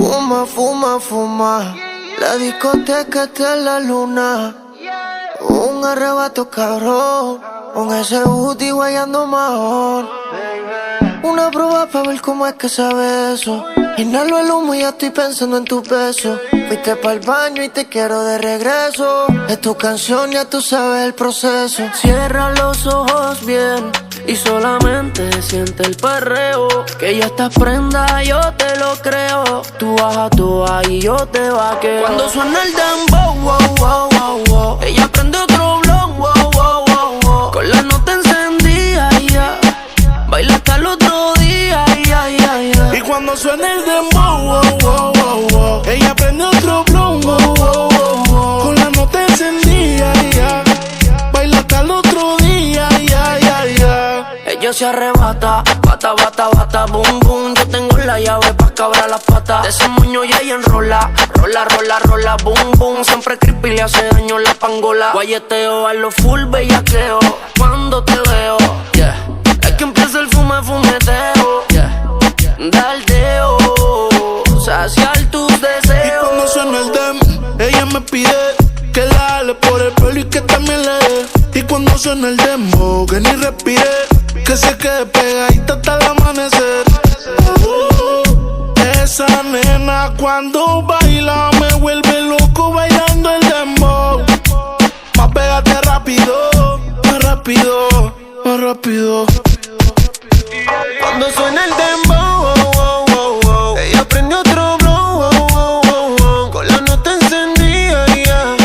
Fuma, fuma, fuma. La discoteca está en la luna. Un arrebato cabrón. Con ese booty guayando mahón. Una prueba pa' ver cómo es que sabe eso. Inhalo el humo y ya estoy pensando en tu beso. Fuiste pa'l baño y te quiero de regreso. Es tu canción, ya tú sabes el proceso. Cierra los ojos bien y solamente siente el perreo. Que ya estás prenda, yo te lo creo. Tú bajas tú ahí, yo te vaqueo. Cuando suena el dembow, wow, wow, wow, wow. Ella prende otro blon, wow, wow, wow, wow. Con la nota encendida, yeah. Baila hasta el otro día, yeah, yeah, yeah. Y cuando suena el dembow, wow, wow, wow, wow. Ella prende otro blon, wow, wow, wow, wow. Con la nota encendida, yeah. Baila hasta el otro día, yeah, yeah, yeah. Ella se arrebata, bata, bata, bata, boom, boom. Yo tengo la llave pa' cabrar las patas. De ese moño ya ella enrola, rola, rola, rola, boom, boom. Siempre creepy le hace daño la pangola. Guayeteo a lo full bellaqueo. Cuando te veo, yeah. Es que empieza el fumeteo, yeah. Daldeo, saciar tus deseos. Y cuando suena el dem, ella me pide que la jale por el pelo y que también le dé. Y cuando suena el demo, que ni respire, que se quede pegadita hasta el amanecer. Esa nena cuando baila me vuelve loco bailando el dembow. Más pégate rápido, más rápido, más rápido. Cuando suena el dembow, oh, oh, oh, oh. Ella prende otro blow, oh, oh, oh, oh. Con la nota encendida, yeah.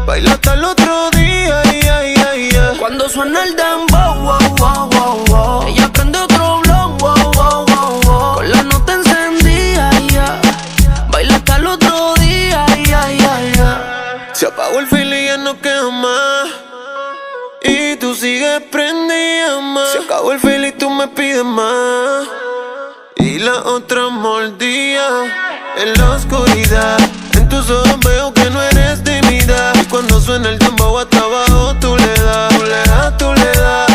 Baila hasta el otro día, yeah, yeah, yeah. Cuando suena el dembow, oh, oh, oh, oh. Ella prende otro blow, oh, oh, oh, oh. Con la nota encendida, yeah. Baila hasta el otro día, yeah, yeah, yeah. Se apagó el fil y ya no queda más. Y tú sigues prendida más. Se acabó el feel y tú me pides más. Y la otra mordida en la oscuridad. En tus ojos veo que no eres de mi edad. Y cuando suena el dembow hasta abajo tú le das, tú le das, tú le das.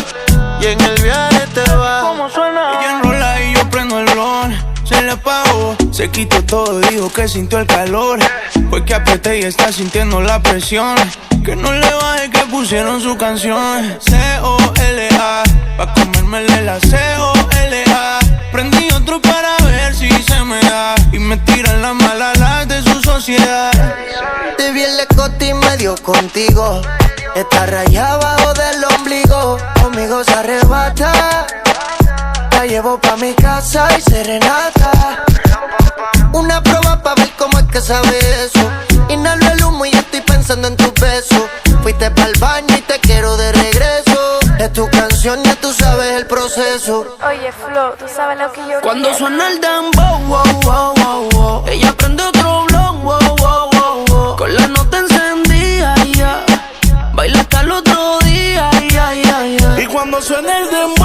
Y en el viaje te vas. ¿Cómo suena? Ella enrola y yo prendo el blon. Se le apagó, se quitó todo, dijo que sintió el calor. Fue que apreté y está sintiendo la presión. Que no le baje que pusieron su canción. C-O-L-A, pa' comérmele la C-O-L-A. Prendí otro para ver si se me da. Y me tiran las malas de su sociedad. Te vi el escote y medio contigo. Está rayada abajo del ombligo. Conmigo se arrebata. La llevo pa' mi casa y serenata. Una prueba pa' ver cómo es que sabe eso. Inhalo el humo y ya estoy pensando en tus besos. Fuiste pa'l baño y te quiero de regreso. Es tu canción, ya tú sabes el proceso. Oye, Flo, tú sabes lo que yo Cuando quiero. suena el dembow, wow, wow, wow, wow. Ella prende otro blon, wow, wow, wow, wow. Con la nota encendida, yeah. Baila hasta el otro día, yeah, yeah, yeah. Y cuando suena el dembow,